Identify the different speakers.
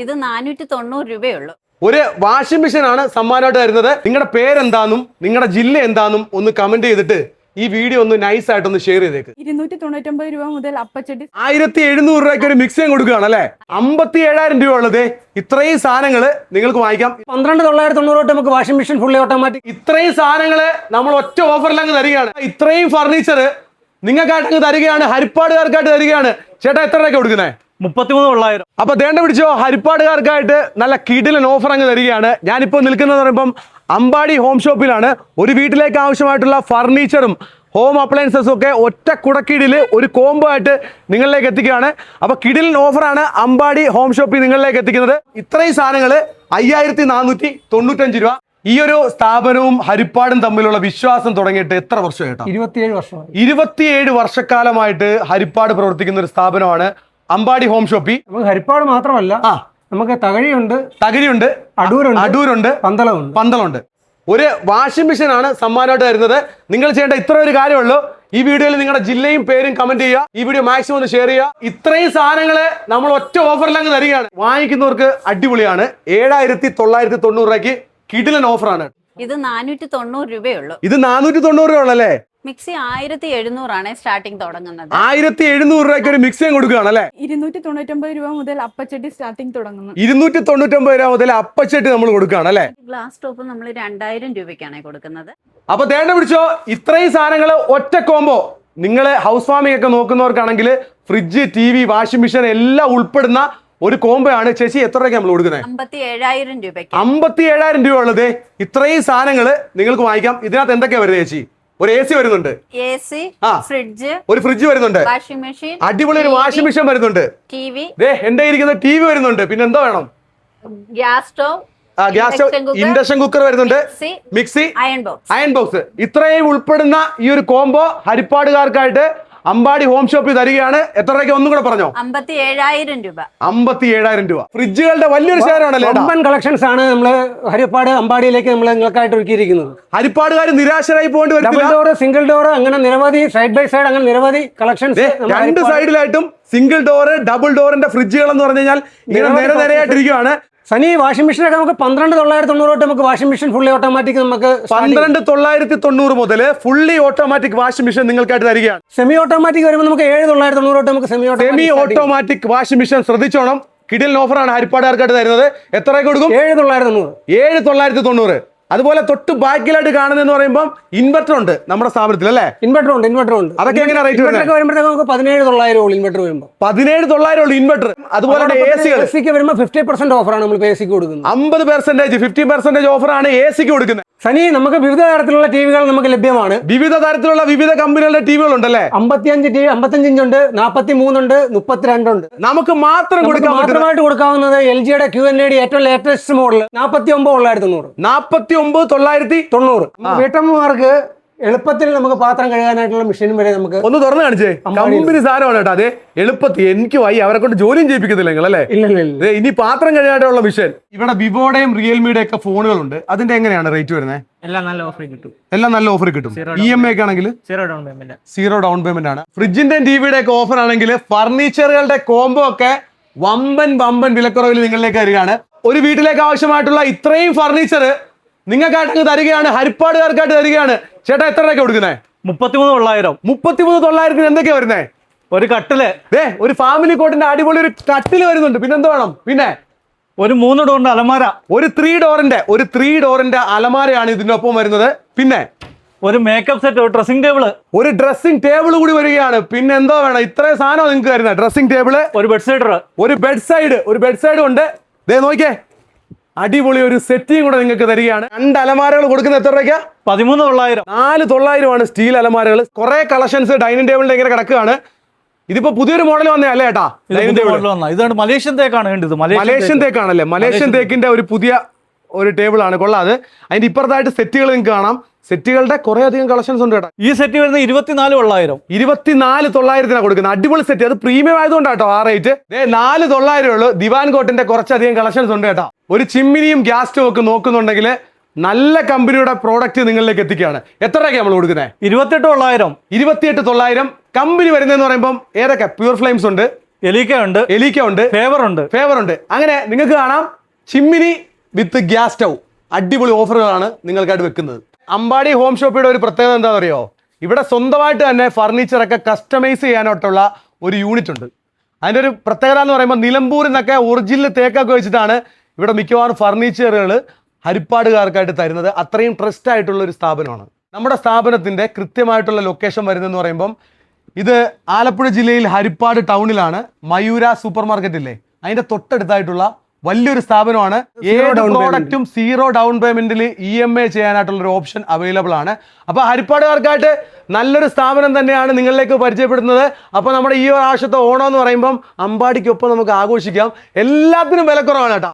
Speaker 1: ഇത് 490 രൂപയുള്ളൂ.
Speaker 2: ഒരു വാഷിംഗ് മെഷീൻ ആണ് സമ്മാനമായിട്ട് തരുന്നത്. നിങ്ങളുടെ പേരെന്താന്നും നിങ്ങളുടെ ജില്ല എന്താന്നും ഒന്ന് കമന്റ് ചെയ്തിട്ട് ഈ വീഡിയോ ഒന്ന് നൈസ് ആയിട്ടൊന്ന് ഷെയർ ചെയ്തേക്ക്.
Speaker 3: 299 രൂപ മുതൽ അപ്പച്ചട്ടി
Speaker 2: 1700 രൂപയ്ക്ക് ഒരു മിക്സിയും കൊടുക്കുകയാണ് അല്ലെ. 57,000 രൂപ ഉള്ളത്. ഇത്രയും സാധനങ്ങള് നിങ്ങൾക്ക് വാങ്ങിക്കാം.
Speaker 4: 12,990 തൊട്ട് നമുക്ക് വാഷിംഗ് മെഷീൻ ഫുള്ളി ഓട്ടോമാറ്റിക്.
Speaker 2: ഇത്രയും സാധനങ്ങള് നമ്മൾ ഒറ്റ ഓഫറിൽ അങ്ങ് തരികയാണ്. ഇത്രയും ഫർണിച്ചർ നിങ്ങൾക്കായിട്ട് അങ്ങ് തരികയാണ്, ഹരിപ്പാടുകാർക്കായിട്ട് തരികയാണ്. ചേട്ടാ എത്ര രൂപയ്ക്ക് കൊടുക്കുന്നത്?
Speaker 5: 33,900.
Speaker 2: അപ്പൊ ദേണ്ട പിടിച്ചോ, ഹരിപ്പാടുകാർക്കായിട്ട് നല്ല കിടിലൻ ഓഫർ അങ്ങ് തരികയാണ്. ഞാനിപ്പോ നിൽക്കുന്നത് പറയുമ്പം അമ്പാടി ഹോം ഷോപ്പിലാണ്. ഒരു വീട്ടിലേക്ക് ആവശ്യമായിട്ടുള്ള ഫർണിച്ചറും ഹോം അപ്ലയൻസസും ഒക്കെ ഒറ്റ കുടക്കീടിൽ ഒരു കോംബോ ആയിട്ട് നിങ്ങളിലേക്ക് എത്തിക്കുകയാണ്. അപ്പൊ കിടിലൻ ഓഫറാണ് അമ്പാടി ഹോം ഷോപ്പിൽ നിങ്ങളിലേക്ക് എത്തിക്കുന്നത്. ഇത്രയും സാധനങ്ങൾ 5,495 രൂപ. ഈ ഒരു സ്ഥാപനവും ഹരിപ്പാടും തമ്മിലുള്ള വിശ്വാസം തുടങ്ങിയിട്ട് എത്ര വർഷം കേട്ടോ?
Speaker 4: 27 വർഷമായി.
Speaker 2: 27 വർഷക്കാലമായിട്ട് ഹരിപ്പാട് പ്രവർത്തിക്കുന്ന ഒരു സ്ഥാപനമാണ് അമ്പാടി ഹോം ഷോപ്പി.
Speaker 4: നമുക്ക് ഹരിപ്പാട് മാത്രമല്ല, നമുക്ക് തകഴിയുണ്ട്, അടൂരുണ്ട്,
Speaker 2: പന്തളമുണ്ട്. ഒരു വാഷിംഗ് മെഷീൻ ആണ് സമ്മാനമായിട്ട് തരുന്നത്. നിങ്ങൾ ചെയ്യേണ്ട ഇത്ര ഒരു കാര്യമുള്ളൂ. ഈ വീഡിയോയിൽ നിങ്ങളുടെ ജില്ലയും പേരും കമന്റ് ചെയ്യുക. ഈ വീഡിയോ മാക്സിമം ഒന്ന് ഷെയർ ചെയ്യുക. ഇത്രയും സാധനങ്ങള് നമ്മൾ ഒറ്റ ഓഫറിൽ അങ്ങ് തരികയാണ്. വാങ്ങിക്കുന്നവർക്ക് അടിപൊളിയാണ്. 7,990 രൂപയ്ക്ക് കിടിലൻ ഓഫറാണ്.
Speaker 1: ഇത് 490 രൂപയുള്ളൂ.
Speaker 2: ഇത് 490 രൂപ ഉള്ളല്ലേ.
Speaker 1: മിക്സി 1700 ആണ് സ്റ്റാർട്ടിംഗ് തുടങ്ങുന്നത്.
Speaker 2: 1700 രൂപയ്ക്ക് ഒരു മിക്സിയും കൊടുക്കുകയാണ് അല്ലെ.
Speaker 3: 299 രൂപ മുതൽ അപ്പച്ചട്ടി സ്റ്റാർട്ടിംഗ് തുടങ്ങുന്നു.
Speaker 2: 299 രൂപ മുതൽ അപ്പച്ചട്ടി നമ്മൾ കൊടുക്കുകയാണ് അല്ലെ.
Speaker 1: ഗ്ലാസ് ടോപ്പ് നമ്മൾ 2000 രൂപയ്ക്കാണ് കൊടുക്കുന്നത്.
Speaker 2: അപ്പൊ തേണ്ട പിടിച്ചോ, ഇത്രയും സാധനങ്ങൾ ഒറ്റ കോംബോ. നിങ്ങൾ ഹൗസ് വാമിംഗ് ഒക്കെ നോക്കുന്നവർക്കാണെങ്കിൽ ഫ്രിഡ്ജ്, TV, വാഷിംഗ് മെഷീൻ എല്ലാം ഉൾപ്പെടുന്ന ഒരു കോംബോ ആണ്. ചേച്ചി എത്ര രൂപയ്ക്ക് നമ്മൾ കൊടുക്കുന്നത്?
Speaker 1: 57,000 രൂപയ്ക്ക്.
Speaker 2: 57,000 രൂപ ഉള്ളത്. ഇത്രയും സാധനങ്ങൾ നിങ്ങൾക്ക് വാങ്ങിക്കാം. ഇതിനകത്ത് എന്തൊക്കെയാ വരുന്നത് ചേച്ചി? ഒരു AC വരുന്നുണ്ട്,
Speaker 1: ഫ്രിഡ്ജ്,
Speaker 2: ഒരു ഫ്രിഡ്ജ് വരുന്നുണ്ട്,
Speaker 1: വാഷിംഗ് മെഷീൻ,
Speaker 2: അടിപൊളി ഒരു വാഷിംഗ് മെഷീൻ വരുന്നുണ്ട്,
Speaker 1: TV,
Speaker 2: എന്റെ ഇരിക്കുന്ന TV വരുന്നുണ്ട്. പിന്നെ എന്തോ വേണം?
Speaker 1: ഗ്യാസ് സ്റ്റവ്,
Speaker 2: ഇൻഡക്ഷൻ കുക്കർ വരുന്നുണ്ട്, മിക്സി, അയൺ ബോക്സ്. ഇത്രയും ഉൾപ്പെടുന്ന ഈ ഒരു കോംബോ ഹരിപ്പാടുകാർക്കായിട്ട് അമ്പാടി ഹോം ഷോപ്പിൽ തരികയാണ്. എത്ര രൂപയ്ക്ക് ഒന്നും കൂടെ പറഞ്ഞോ?
Speaker 1: 57,000 രൂപ.
Speaker 2: 57,000 രൂപ. ഫ്രിഡ്ജുകളുടെ വലിയൊരു ഷെയർ ആണല്ലോ.
Speaker 4: കളക്ഷൻസ് ആണ് നമ്മൾ ഹരിപ്പാട് അമ്പാടിയിലേക്ക് നമ്മൾ നിങ്ങൾക്കായിട്ട് ഒരുക്കിയിരിക്കുന്നത്.
Speaker 2: ഹരിപ്പാടുകാർ നിരാശരായി പോകേണ്ടി വരും.
Speaker 4: ഡബിൾ ഡോർ, സിംഗിൾ ഡോർ, അങ്ങനെ നിരവധി സൈഡ് ബൈ സൈഡ് അങ്ങനെ നിരവധി കളക്ഷൻസ്.
Speaker 2: രണ്ട് സൈഡിലായിട്ടും സിംഗിൾ ഡോർ, ഡബിൾ ഡോറിന്റെ ഫ്രിഡ്ജുകൾ എന്ന് പറഞ്ഞു കഴിഞ്ഞാൽ ഇങ്ങനെ നിരനിരയായിട്ടിരിക്കുകയാണ്.
Speaker 4: സനി വാഷിംഗ് മെഷീനൊക്കെ നമുക്ക് 12,990 തൊട്ട് നമുക്ക് വാഷിംഗ് മെഷീൻ ഫുള്ളി ഓട്ടോമാറ്റിക് നമുക്ക്
Speaker 2: 12,990 മുതൽ ഫുള്ളി ഓട്ടോമാറ്റിക് വാഷിംഗ് മെഷീൻ നിങ്ങൾക്കായിട്ട് തരികയാണ്.
Speaker 4: സെമി ഓട്ടോമാറ്റിക് വരുമ്പോൾ നമുക്ക് 7,990 തൊട്ട് നമുക്ക്
Speaker 2: സെമി ഓട്ടോമാറ്റിക് വാഷിംഗ് മെഷീൻ. ശ്രദ്ധിച്ചോണം, കിടിലൻ ഓഫറാണ് ഹരിപ്പാടുകാർക്കായിട്ട് തരുന്നത്. എത്ര കൊടുക്കും? 7,990. അതുപോലെ തൊട്ട് ബാക്കിലായിട്ട് കാണുന്നതെന്ന് പറയുമ്പോൾ ഇൻവെർട്ടർ ഉണ്ട് നമ്മുടെ സ്ഥാപനത്തിൽ അല്ലേ.
Speaker 4: ഇൻവെർട്ടർ ഉണ്ട്.
Speaker 2: അതൊക്കെ എങ്ങനെ റേറ്റ്
Speaker 4: വരുമ്പോഴത്തേക്ക് നമുക്ക് 17,900 ഉള്ളൂ. ഇൻവെർട്ടർ വരുമ്പോൾ
Speaker 2: 17,900 ഉള്ളൂ ഇൻവെർട്ടർ. അതുപോലെ
Speaker 4: AC വരുമ്പോൾ 50% ഓഫറാണ് നമ്മൾ AC ക്ക് കൊടുക്കുന്നത്.
Speaker 2: 50%, 50% ഓഫറാണ് AC ക്ക് കൊടുക്കുന്നത്.
Speaker 4: സനി നമുക്ക് വിവിധ തരത്തിലുള്ള ടിവികൾ നമുക്ക് ലഭ്യമാണ്.
Speaker 2: വിവിധ തരത്തിലുള്ള വിവിധ കമ്പനികളുടെ ടിവികൾ ഉണ്ടല്ലേ.
Speaker 4: 55 ഇഞ്ച് ഉണ്ട്, 43 ഉണ്ട്, 32 ഉണ്ട്.
Speaker 2: നമുക്ക് മാത്രമായിട്ട്
Speaker 4: കൊടുക്കാവുന്നത് LG യുടെ QNAD ഏറ്റവും ലേറ്റസ്റ്റ് മോഡൽ 49,990.
Speaker 2: 49,990.
Speaker 4: വീട്ടമ്മമാർക്ക് എളുപ്പത്തിൽ നമുക്ക് പാത്രം കഴുകാനായിട്ടുള്ള മെഷീൻ വരെ നമുക്ക്
Speaker 2: ഒന്ന് തുറന്നു കാണിച്ചേ. കമ്പനി സാധനമാണ് കേട്ടോ. അതെ, എളുപ്പത്തിൽ. എനിക്ക് വയ്യ, അവരെ കൊണ്ട് ജോലിയും ചെയ്യിപ്പിക്കത്തില്ല നിങ്ങൾ അല്ലേ.
Speaker 4: ഇല്ല.
Speaker 2: ഇനി പാത്രം കഴുകാനായിട്ടുള്ള മെഷീൻ. ഇവിടെ വിവോയുടെയും റിയൽമിയുടെ ഒക്കെ ഫോണുകളുണ്ട്. അതിന്റെ എങ്ങനെയാണ് റേറ്റ് വരുന്നത്?
Speaker 5: എല്ലാം നല്ല ഓഫർ കിട്ടും.
Speaker 2: EMI ഒക്കെ ആണെങ്കിൽ 0 ഡൗൺ പേയ്മെന്റ് ആണ്. ഫ്രിഡ്ജിന്റെയും ടിവിയുടെ ഒക്കെ ഓഫർ ആണെങ്കിൽ ഫർണിച്ചറുകളുടെ കോംബോ ഒക്കെ വമ്പൻ വിലക്കുറവിൽ നിങ്ങളിലേക്ക് തരികയാണ്. ഒരു വീട്ടിലേക്ക് ആവശ്യമായിട്ടുള്ള ഇത്രയും ഫർണിച്ചർ നിങ്ങൾക്കായിട്ട് തരികയാണ്, ഹരിപ്പാടുകാർക്കായിട്ട് തരികയാണ്. ചേട്ടാ എത്ര രൂപയ്ക്ക് കൊടുക്കുന്നത്?
Speaker 5: 33,900.
Speaker 2: 33,900 എന്തൊക്കെയാ വരുന്നത്?
Speaker 5: ഒരു കട്ടില്,
Speaker 2: ഒരു ഫാമിലി കോട്ടിന്റെ അടിപൊളി ഒരു കട്ടില് വരുന്നുണ്ട്. പിന്നെ എന്താ വേണം? പിന്നെ
Speaker 5: ഒരു 3 ഡോറിന്റെ അലമാര,
Speaker 2: ഒരു 3 ഡോറിന്റെ അലമാരയാണ് ഇതിന്റെ ഒപ്പം വരുന്നത്. പിന്നെ
Speaker 5: ഒരു മേക്കപ്പ് സെറ്റ്, ഒരു ഡ്രസ്സിംഗ് ടേബിൾ കൂടി വരികയാണ്. പിന്നെ എന്തോ വേണം? ഇത്രയും സാധനം നിങ്ങൾക്ക് വരുന്നത്. ഡ്രസ്സിംഗ് ടേബിള്, ഒരു ബെഡ് സൈഡ് ഉണ്ട്. നോക്കിയേ, അടിപൊളി ഒരു സെറ്റിയും കൂടെ നിങ്ങൾക്ക് തരികയാണ്. 2 അലമാരകൾ കൊടുക്കുന്നത് എത്ര രൂപയ്ക്കാ? 13,900.
Speaker 2: 4,900 ആണ് സ്റ്റീൽ അലമാരകൾ. കുറെ കളക്ഷൻസ് ഡൈനിങ് ടേബിളിന്റെ ഇങ്ങനെ കിടക്കുകയാണ്. ഇതിപ്പോ പുതിയൊരു മോഡൽ വന്നേ അല്ലേ ഏട്ടാ?
Speaker 5: ഇതാണ് മലേഷ്യൻ തേക്കാണ് വേണ്ടത്.
Speaker 2: മലേഷ്യൻ തേക്കാണല്ലേ. മലേഷ്യൻ തേക്കിന്റെ ഒരു പുതിയ ഒരു ടേബിൾ ആണ്. കൊള്ളാതെ. അതിന്റെ ഇപ്പുറത്തായിട്ട് സെറ്റുകൾ നിങ്ങൾക്ക് കാണാം. സെറ്റുകളുടെ കുറെ അധികം കളക്ഷൻസ് ഉണ്ട് കേട്ടോ.
Speaker 5: ഈ സെറ്റ് വരുന്നത് 24,900.
Speaker 2: 24,900 കൊടുക്കുന്നത്. അടിപൊളി സെറ്റ്. അത് പ്രീമിയം ആയതുകൊണ്ടാട്ടോ ആ റേറ്റ്. 4,900 ഉള്ളൂ. ദിവാൻ കോട്ടിന്റെ കുറച്ചധികം കളക്ഷൻസ് ഉണ്ട് കേട്ടോ. ഒരു ചിമ്മിനിയും ഗ്യാസ് സ്റ്റവ് ഒക്കെ നോക്കുന്നുണ്ടെങ്കിൽ നല്ല കമ്പനിയുടെ പ്രോഡക്റ്റ് നിങ്ങളിലേക്ക് എത്തിക്കുകയാണ്. എത്ര രൂപയ്ക്ക് നമ്മൾ കൊടുക്കുന്നത്?
Speaker 5: 28,900.
Speaker 2: 28,900. കമ്പനി വരുന്നതെന്ന് പറയുമ്പോൾ ഏതൊക്കെ? പ്യൂർ ഫ്ലെയിംസ് ഉണ്ട്,
Speaker 5: എലീക്ക ഉണ്ട്, ഫേവർ ഉണ്ട്. അങ്ങനെ നിങ്ങൾക്ക് കാണാം ചിമ്മിനി വിത്ത് ഗ്യാസ് സ്റ്റൗ. അടിപൊളി ഓഫറുകളാണ് നിങ്ങൾക്കായിട്ട് വെക്കുന്നത്. അമ്പാടി ഹോം ഷോപ്പിയുടെ ഒരു പ്രത്യേകത എന്താണെന്ന് അറിയോ? ഇവിടെ സ്വന്തമായിട്ട് തന്നെ ഫർണിച്ചറൊക്കെ കസ്റ്റമൈസ് ചെയ്യാനായിട്ടുള്ള ഒരു യൂണിറ്റ് ഉണ്ട്. അതിൻ്റെ ഒരു പ്രത്യേകത എന്ന് പറയുമ്പോൾ നിലമ്പൂരിൽ നിന്നൊക്കെ ഒറിജിനൽ തേക്കൊക്കെ വെച്ചിട്ടാണ് ഇവിടെ മിക്കവാറും ഫർണിച്ചറുകൾ ഹരിപ്പാടുകാർക്കായിട്ട് തരുന്നത്. അത്രയും ട്രസ്റ്റ് ആയിട്ടുള്ള ഒരു സ്ഥാപനമാണ്. നമ്മുടെ സ്ഥാപനത്തിൻ്റെ കൃത്യമായിട്ടുള്ള ലൊക്കേഷൻ വരുന്നതെന്ന് പറയുമ്പം ഇത് ആലപ്പുഴ ജില്ലയിൽ ഹരിപ്പാട് ടൗണിലാണ്. മയൂര സൂപ്പർ മാർക്കറ്റ് ഇല്ലേ, അതിൻ്റെ തൊട്ടടുത്തായിട്ടുള്ള വലിയൊരു സ്ഥാപനമാണ്. ഏത് പ്രോഡക്റ്റും 0 ഡൗൺ പേയ്മെന്റിൽ EMI ചെയ്യാനായിട്ടുള്ള ഒരു ഓപ്ഷൻ അവൈലബിൾ ആണ്. അപ്പോൾ ഹരിപ്പാടുകാർക്കായിട്ട് നല്ലൊരു സ്ഥാപനം തന്നെയാണ് നിങ്ങളിലേക്ക് പരിചയപ്പെടുന്നത്. അപ്പോൾ നമ്മുടെ ഈ പ്രാവശ്യത്തെ ഓണം എന്ന് പറയുമ്പം അമ്പാടിക്കൊപ്പം നമുക്ക് ആഘോഷിക്കാം. എല്ലാത്തിനും വിലക്കുറവാണ് കേട്ടോ.